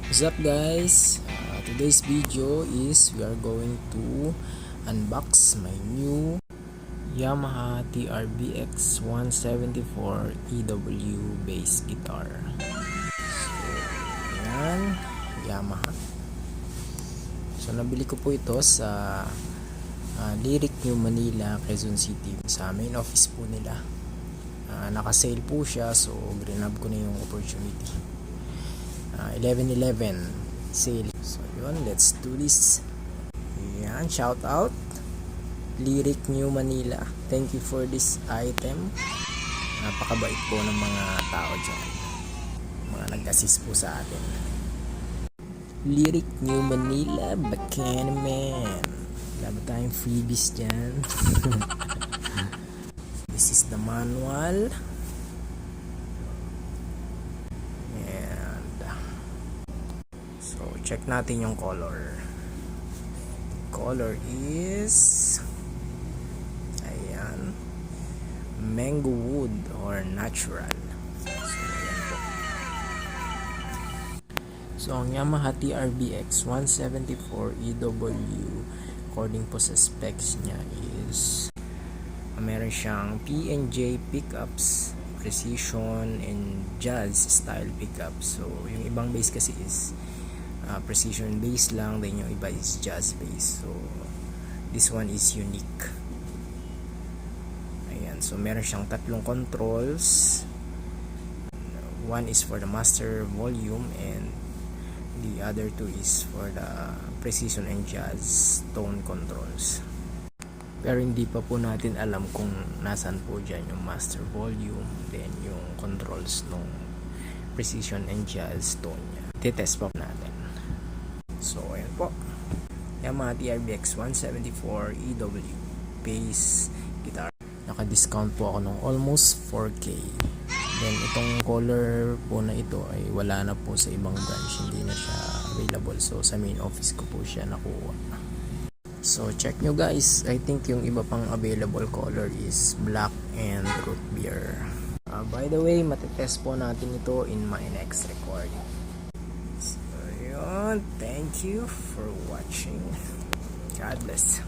What's up guys? Today's video is we are going to unbox my new Yamaha TRBX 174 EW bass guitar. So, ayan, Yamaha. So, nabili ko po ito sa Lyric New Manila, Quezon City. Sa main office po nila. Naka-sale po siya, so grab ko na yung opportunity. 11/11 sale. So yun, let's do this. Yan, shout out Lyric New Manila, thank you for this item. Napakabait po ng mga tao dyan, mga nag-assist po sa atin. Lyric New Manila, bacana man. Wala ba tayong freebies dyan? This is the manual. So, check natin yung color. Color is ayan, mango wood or natural. So, ayan po. So, ang Yamaha TRBX 174 EW, according po sa specs niya is meron siyang P&J pickups, precision and jazz style pickups. So, yung ibang bass kasi is precision bass lang, then yung iba is jazz bass. So this one is unique. Ayan, so meron siyang tatlong controls. One is for the master volume and the other two is for the precision and jazz tone controls. Pero hindi pa po natin alam kung nasan po dyan yung master volume, then yung controls ng precision and jazz tone nya. Titest pa natin. So, ayan po. Yamaha TRBX 174 EW bass guitar. Naka-discount po ako ng almost 4K. Then, itong color po na ito ay wala na po sa ibang branch. Hindi na siya available. So, sa main office ko po siya nakuha. So, check nyo guys. I think yung iba pang available color is black and root beer. By the way, matitest po natin ito in my next recording. Thank you for watching. God bless.